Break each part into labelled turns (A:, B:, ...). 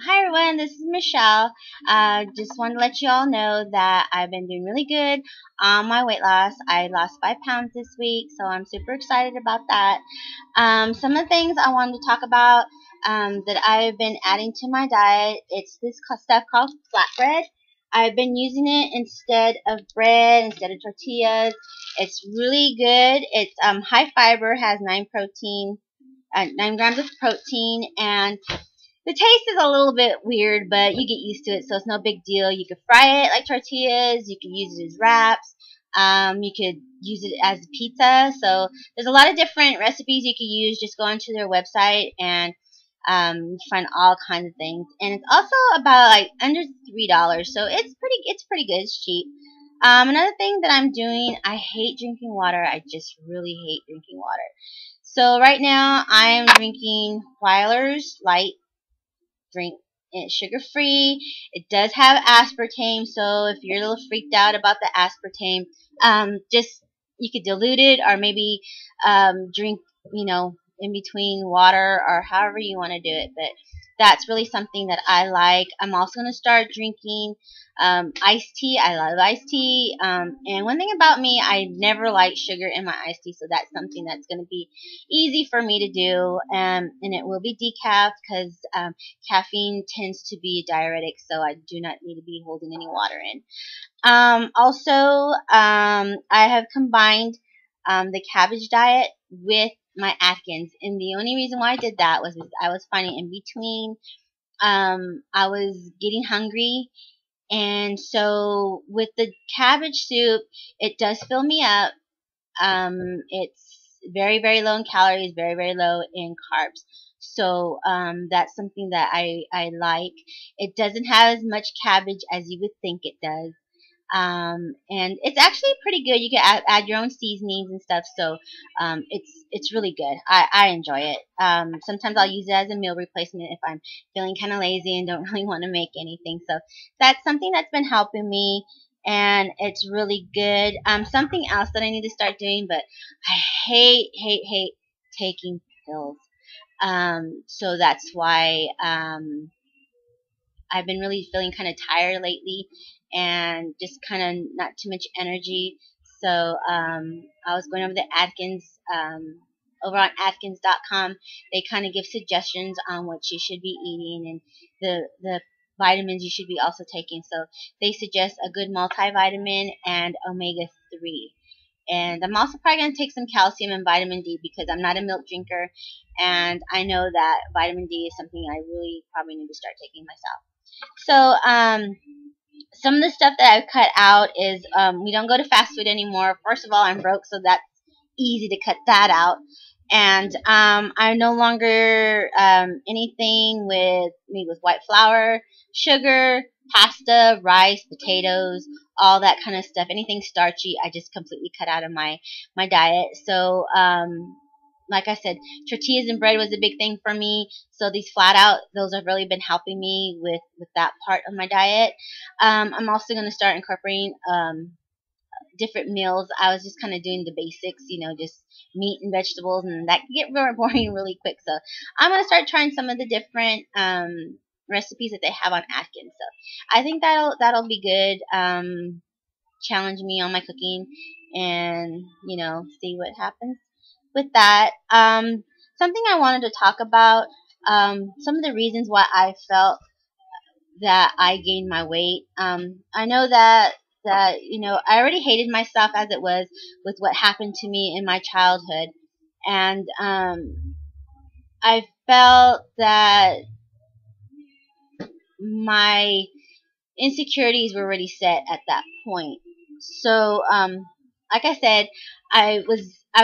A: Hi everyone, this is Michelle. Just want to let you all know that I've been doing really good on my weight loss. I lost 5 pounds this week, so I'm super excited about that. Some of the things I wanted to talk about that I've been adding to my diet, it's this stuff called flatbread. I've been using it instead of bread, instead of tortillas. It's really good. It's high fiber, has 9 grams of protein, and the taste is a little bit weird, but you get used to it, so it's no big deal. You could fry it like tortillas. You could use it as wraps. You could use it as pizza. So there's a lot of different recipes you could use. Just go onto their website and find all kinds of things. And it's also about like under $3, so it's pretty good. It's cheap. Another thing that I'm doing, I hate drinking water. I just really hate drinking water. So right now I'm drinking Wyler's Light drink. It's sugar free. It does have aspartame, so if you're a little freaked out about the aspartame, just you could dilute it or maybe drink, in between water or however you want to do it. But that's really something that I like. I'm also going to start drinking iced tea. I love iced tea. And one thing about me, I never like sugar in my iced tea, so that's something that's going to be easy for me to do. And it will be decaf because caffeine tends to be a diuretic, so I do not need to be holding any water in. I have combined the cabbage diet with my Atkins, and the only reason why I did that was I was finding in between I was getting hungry, and so with the cabbage soup, it does fill me up. It's very, very low in calories, very, very low in carbs. So that's something that I like. It doesn't have as much cabbage as you would think it does. And it's actually pretty good. You can add your own seasonings and stuff, so it's really good. I enjoy it. Sometimes I'll use it as a meal replacement if I'm feeling kind of lazy and don't really want to make anything. So that's something that's been helping me, and it's really good. Something else that I need to start doing, but I hate taking pills. So that's why I've been really feeling kind of tired lately and just kind of not too much energy. So I was going over the Atkins, over on Atkins.com. They kind of give suggestions on what you should be eating and the vitamins you should be also taking. So they suggest a good multivitamin and omega-3. And I'm also probably going to take some calcium and vitamin D because I'm not a milk drinker, and I know that vitamin D is something I really probably need to start taking myself. So, some of the stuff that I've cut out is we don't go to fast food anymore. First of all, I'm broke, so that's easy to cut that out. And I no longer anything with white flour, sugar, pasta, rice, potatoes, all that kind of stuff. Anything starchy, I just completely cut out of my diet. So like I said, tortillas and bread was a big thing for me. So these flat out, those have really been helping me with that part of my diet. I'm also going to start incorporating different meals. I was just kind of doing the basics, just meat and vegetables, and that can get very boring really quick. So I'm going to start trying some of the different recipes that they have on Atkins. So I think that'll be good. Challenge me on my cooking, and see what happens with that. Something I wanted to talk about, some of the reasons why I felt that I gained my weight. I know that I already hated myself as it was with what happened to me in my childhood, and I felt that my insecurities were already set at that point. So like I said, I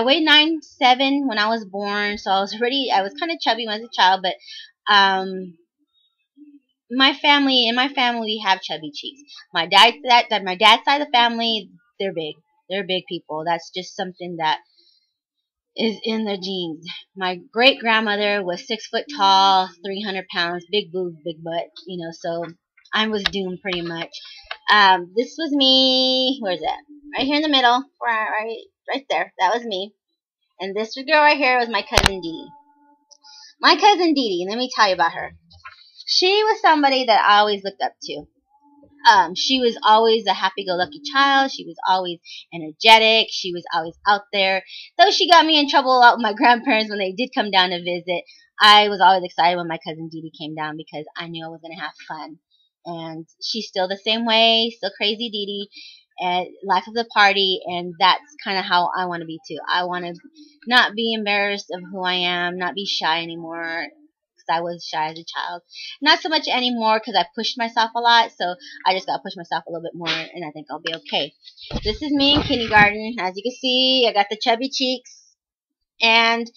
A: weighed 9'7" when I was born, so I was kind of chubby when I was a child, but in my family we have chubby cheeks. My dad's side of the family, they're big. They're big people. That's just something that is in their genes. My great grandmother was 6 foot tall, 300 pounds, big boobs, big butt, so I was doomed pretty much. This was me. Where's that? Right here in the middle. Right there. That was me. And this girl right here was my cousin Dee Dee. My cousin Dee Dee, let me tell you about her. She was somebody that I always looked up to. She was always a happy-go-lucky child. She was always energetic. She was always out there. Though she got me in trouble a lot with my grandparents when they did come down to visit, I was always excited when my cousin Dee Dee came down because I knew I was going to have fun. And she's still the same way, still crazy Dee Dee, and life of the party, and that's kind of how I want to be too. I want to not be embarrassed of who I am, not be shy anymore, I was shy as a child. Not so much anymore because I pushed myself a lot, so I just got to push myself a little bit more, and I think I'll be okay. This is me in kindergarten. As you can see, I got the chubby cheeks, and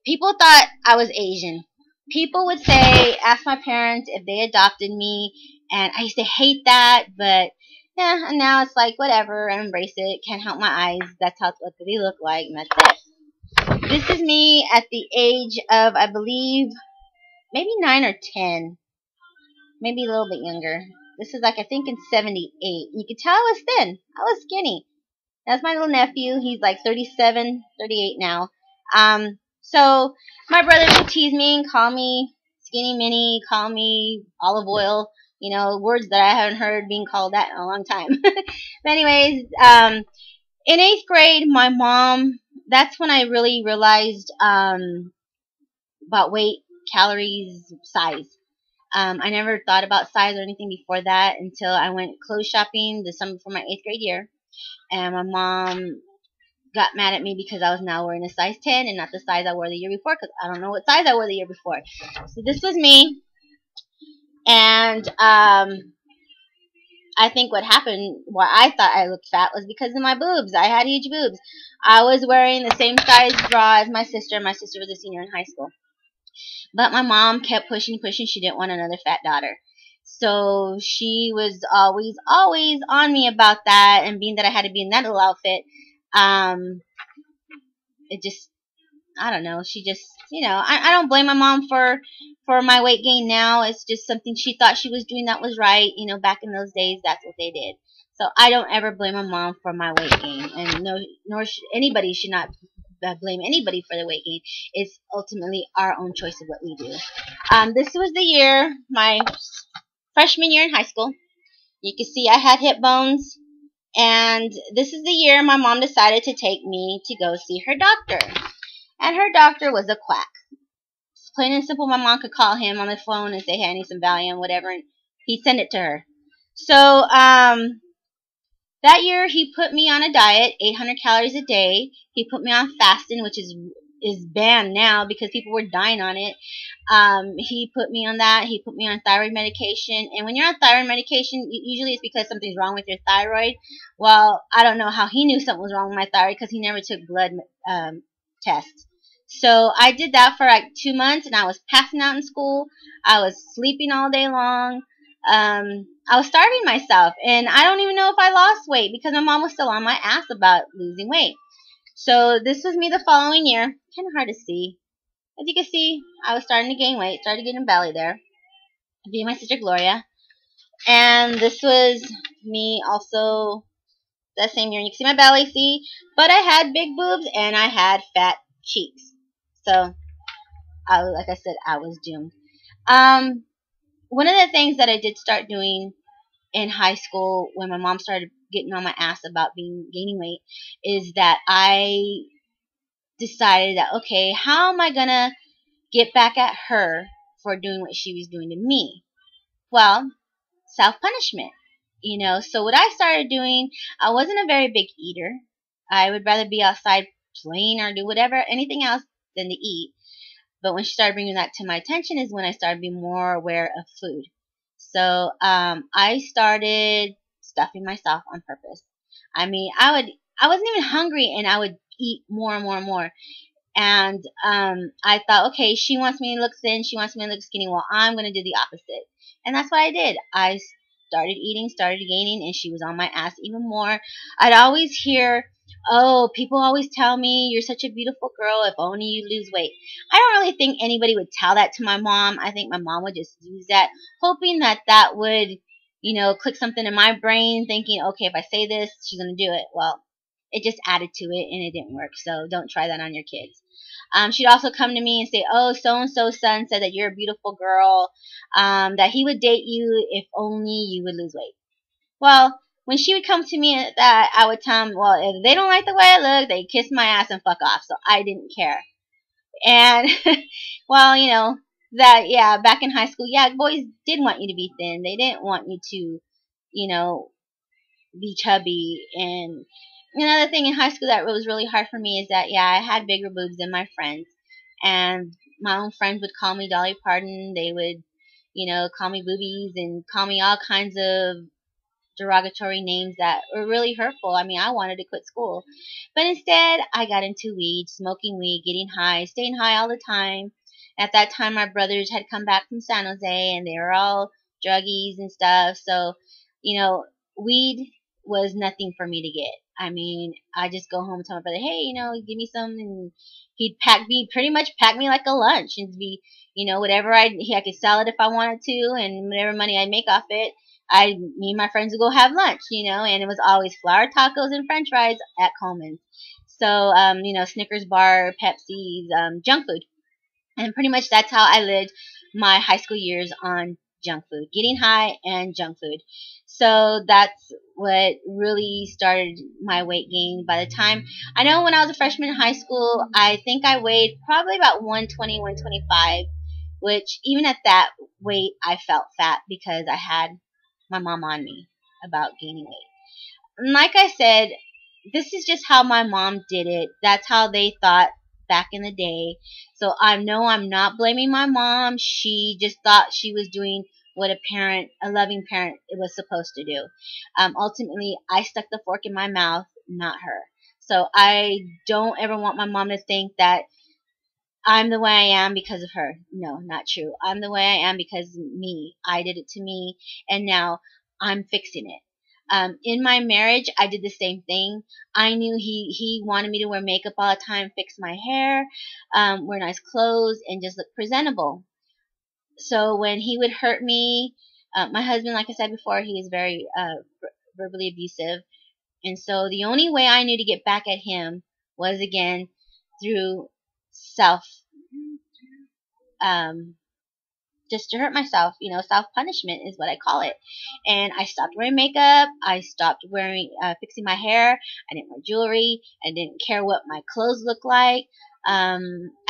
A: people thought I was Asian. People would say, ask my parents if they adopted me, and I used to hate that, but yeah, and now it's like, whatever, I embrace it. Can't help my eyes. That's what they look like, and that's it. This is me at the age of, I believe, maybe 9 or 10, maybe a little bit younger. This is like, I think in 78. You could tell I was thin. I was skinny. That's my little nephew. He's like 37, 38 now. So my brothers would tease me and call me Skinny Minnie, call me Olive Oil, you know, words that I haven't heard being called that in a long time. But anyways, in 8th grade, my mom, that's when I really realized about weight, calories, size. I never thought about size or anything before that until I went clothes shopping the summer before my 8th grade year. And my mom got mad at me because I was now wearing a size 10 and not the size I wore the year before, because I don't know what size I wore the year before. So this was me. And I think what happened, why I thought I looked fat, was because of my boobs. I had huge boobs. I was wearing the same size bra as my sister. My sister was a senior in high school. But my mom kept pushing. She didn't want another fat daughter. So she was always on me about that. And being that I had to be in that little outfit, it just, I don't know. She just, you know, I don't blame my mom for my weight gain now. It's just something she thought she was doing that was right. You know, back in those days, that's what they did. So I don't ever blame my mom for my weight gain. And nor should anybody should not blame anybody for the weight gain. It's ultimately our own choice of what we do. This was the year, my freshman year in high school. You can see I had hip bones. And this is the year my mom decided to take me to go see her doctor. And her doctor was a quack. It's plain and simple, my mom could call him on the phone and say, hey, I need some Valium, whatever, and he'd send it to her. So, that year, he put me on a diet, 800 calories a day. He put me on fasting, which is banned now because people were dying on it. He put me on that. He put me on thyroid medication. And when you're on thyroid medication, usually it's because something's wrong with your thyroid. Well, I don't know how he knew something was wrong with my thyroid because he never took blood tests. So I did that for like 2 months, and I was passing out in school. I was sleeping all day long. I was starving myself, and I don't even know if I lost weight because my mom was still on my ass about losing weight. So this was me the following year. Kind of hard to see. As you can see, I was starting to gain weight, started getting belly there. Me and my sister Gloria. And this was me also that same year. You can see my belly, see? But I had big boobs and I had fat cheeks. So, like I said, I was doomed. One of the things that I did start doing in high school when my mom started getting on my ass about gaining weight is that I decided that, okay, how am I going to get back at her for doing what she was doing to me? Well, self-punishment, you know. So what I started doing, I wasn't a very big eater. I would rather be outside playing or do whatever, anything else than to eat. But when she started bringing that to my attention is when I started being more aware of food. So I started stuffing myself on purpose. I mean, I wasn't even hungry, and I would eat more and more and more. And I thought, okay, she wants me to look thin, she wants me to look skinny. Well, I'm going to do the opposite. And that's what I did. I started eating, started gaining, and she was on my ass even more. I'd always hear, oh, people always tell me you're such a beautiful girl if only you lose weight. I don't really think anybody would tell that to my mom. I think my mom would just use that, hoping that that would, you know, click something in my brain, thinking, okay, if I say this, she's going to do it. Well, it just added to it and it didn't work. So don't try that on your kids. She'd also come to me and say, oh, so-and-so son said that you're a beautiful girl, that he would date you if only you would lose weight. Well, when she would come to me at that, I would tell them, well, if they don't like the way I look, they kiss my ass and fuck off. So I didn't care. And, well, that, yeah, back in high school, yeah, boys did want you to be thin. They didn't want you to, be chubby. And another thing in high school that was really hard for me is that, yeah, I had bigger boobs than my friends. And my own friends would call me Dolly Parton. They would, call me boobies and call me all kinds of derogatory names that were really hurtful. I mean, I wanted to quit school. But instead, I got into weed, smoking weed, getting high, staying high all the time. At that time, my brothers had come back from San Jose, and they were all druggies and stuff. So, weed was nothing for me to get. I mean, I just go home and tell my brother, hey, give me some, and he'd pretty much pack me like a lunch, and be, whatever I could sell it if I wanted to, and whatever money I'd make off it, me and my friends would go have lunch, and it was always flour tacos and French fries at Coleman's. So, Snickers bar, Pepsi's, junk food, and pretty much that's how I lived my high school years, on junk food, getting high and junk food. So that's what really started my weight gain. By the time, I know when I was a freshman in high school, I think I weighed probably about 120, 125, which even at that weight, I felt fat because I had my mom on me about gaining weight. And like I said, this is just how my mom did it. That's how they thought back in the day. So I know I'm not blaming my mom. She just thought she was doing what a loving parent, it was supposed to do. Ultimately, I stuck the fork in my mouth, not her. So I don't ever want my mom to think that I'm the way I am because of her. No, not true. I'm the way I am because of me. I did it to me, and now I'm fixing it. In my marriage, I did the same thing. I knew he wanted me to wear makeup all the time, fix my hair, wear nice clothes, and just look presentable. So when he would hurt me, my husband, like I said before, he is very verbally abusive. And so the only way I knew to get back at him was, again, through just to hurt myself, self-punishment is what I call it. And I stopped wearing makeup. I stopped fixing my hair. I didn't wear jewelry. I didn't care what my clothes looked like. I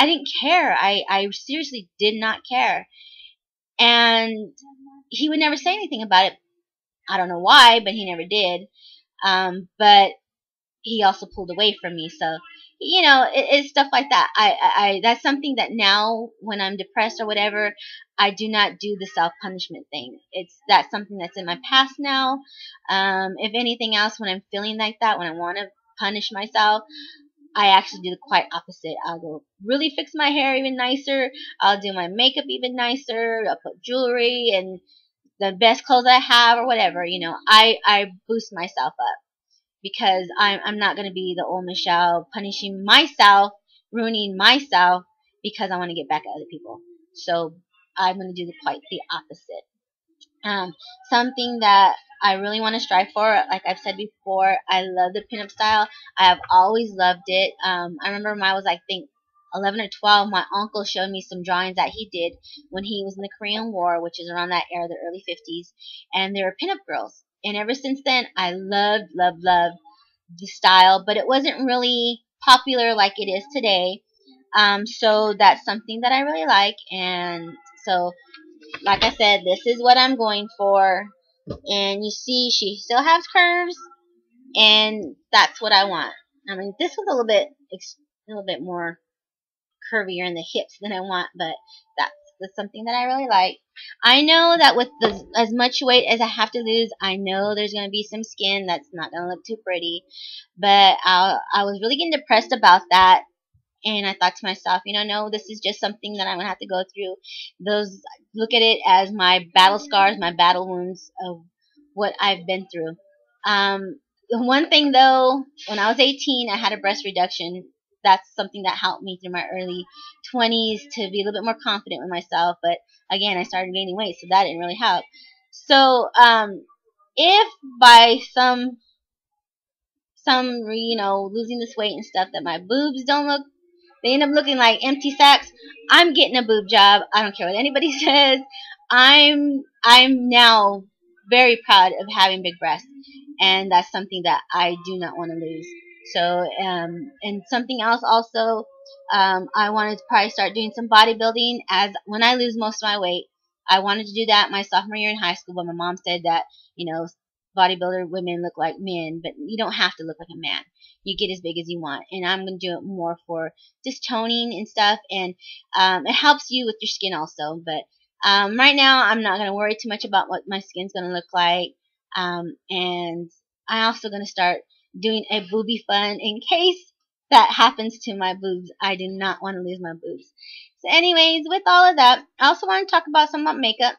A: didn't care. I seriously did not care. And he would never say anything about it. I don't know why, but he never did. But he also pulled away from me. So, it's stuff like that. I that's something that now when I'm depressed or whatever, I do not do the self-punishment thing. That's something that's in my past now. If anything else, when I'm feeling like that, when I want to punish myself, I actually do the quite opposite. I'll go really fix my hair even nicer. I'll do my makeup even nicer. I'll put jewelry and the best clothes I have or whatever. I boost myself up because I'm not going to be the old Michelle punishing myself, ruining myself because I want to get back at other people. So I'm going to do quite the opposite. Something that I really want to strive for, like I've said before, I love the pinup style. I have always loved it. I remember when I was, I think, 11 or 12, my uncle showed me some drawings that he did when he was in the Korean War, which is around that era, the early 50s, and they were pinup girls. And ever since then, I loved the style, but it wasn't really popular like it is today. So that's something that I really like, and so, like I said, this is what I'm going for. And you see, she still has curves, and that's what I want. I mean, this was a little bit more curvier in the hips than I want, but that's something that I really like. I know that with as much weight as I have to lose, I know there's going to be some skin that's not going to look too pretty, but I was really getting depressed about that. And I thought to myself, no, this is just something that I'm going to have to go through. Look at it as my battle scars, my battle wounds of what I've been through. One thing though, when I was 18, I had a breast reduction. That's something that helped me through my early 20s to be a little bit more confident with myself. But again, I started gaining weight, so that didn't really help. So, if by some some, losing this weight and stuff, that my boobs don't look, they end up looking like empty sacks, I'm getting a boob job. I don't care what anybody says. I'm now very proud of having big breasts, and that's something that I do not want to lose. So, and something else also, I wanted to probably start doing some bodybuilding as when I lose most of my weight. I wanted to do that my sophomore year in high school, but my mom said that, bodybuilder women look like men, but you don't have to look like a man. You get as big as you want, and I'm going to do it more for just toning and stuff, and it helps you with your skin also. But right now, I'm not going to worry too much about what my skin's going to look like, and I'm also going to start doing a boobie fun in case that happens to my boobs. I do not want to lose my boobs. So anyways, with all of that, I also want to talk about some about makeup.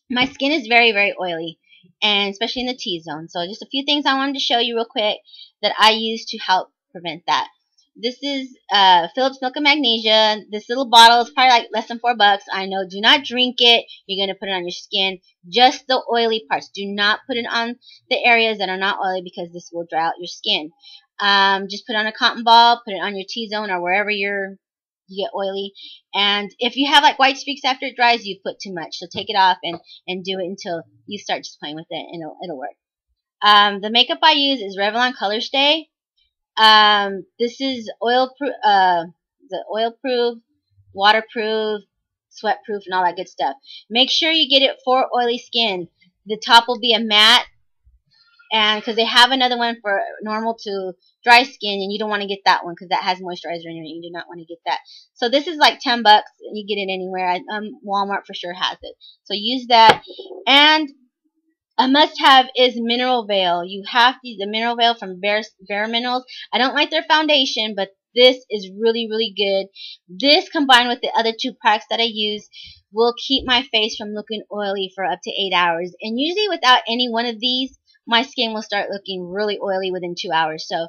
A: My skin is very, very oily, and especially in the T-zone. So just a few things I wanted to show you real quick that I use to help prevent that. This is Philips Milk and Magnesia. This little bottle is probably like less than $4. I know. Do not drink it. You're going to put it on your skin. Just the oily parts. Do not put it on the areas that are not oily, because this will dry out your skin. Just put it on a cotton ball. Put it on your T-zone or wherever you get oily. And if you have like white streaks after it dries, you put too much. So take it off and do it until you start just playing with it, and it'll work. The makeup I use is Revlon Color Stay. This is the oil-proof, waterproof, sweat-proof, and all that good stuff. Make sure you get it for oily skin. The top will be a matte, and because they have another one for normal to dry skin, and you don't want to get that one because that has moisturizer in it. You do not want to get that. So this is like $10. You get it anywhere. Walmart for sure has it. So use that. And a must-have is Mineral Veil. You have to use the Mineral Veil from Bare Minerals. I don't like their foundation, but this is really, really good. This combined with the other two products that I use will keep my face from looking oily for up to 8 hours. And usually without any one of these, my skin will start looking really oily within 2 hours. So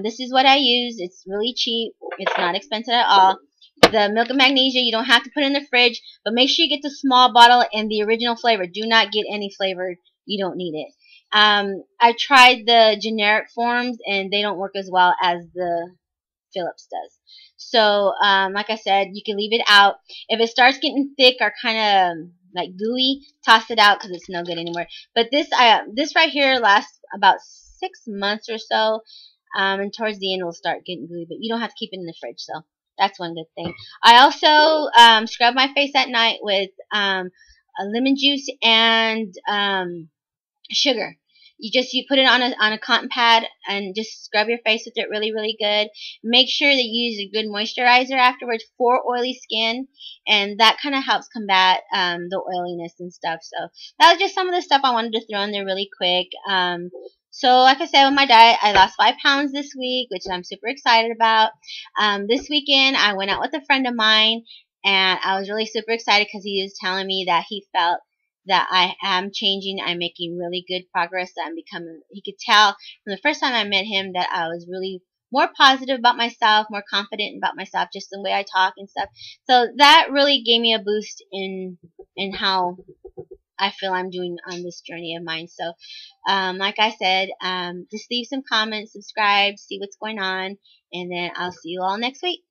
A: this is what I use. It's really cheap. It's not expensive at all. The Milk and Magnesia, you don't have to put in the fridge, but make sure you get the small bottle and the original flavor. Do not get any flavored. You don't need it. I tried the generic forms, and they don't work as well as the Philips does. So, like I said, you can leave it out. If it starts getting thick or kind of like gooey, toss it out because it's no good anymore. But this right here lasts about 6 months or so, and towards the end it will start getting gooey. But you don't have to keep it in the fridge, so that's one good thing. I also scrub my face at night with a lemon juice and sugar. You put it on a cotton pad and just scrub your face with it really, really good. Make sure that you use a good moisturizer afterwards for oily skin, and that kind of helps combat the oiliness and stuff. So that was just some of the stuff I wanted to throw in there really quick. So like I said, with my diet, I lost 5 pounds this week, which I'm super excited about. This weekend, I went out with a friend of mine, and I was really super excited because he was telling me that he felt that I am changing. I'm making really good progress. He could tell from the first time I met him that I was really more positive about myself, more confident about myself, just the way I talk and stuff. So that really gave me a boost in how I feel I'm doing on this journey of mine. So, like I said, just leave some comments, subscribe, see what's going on, and then I'll see you all next week.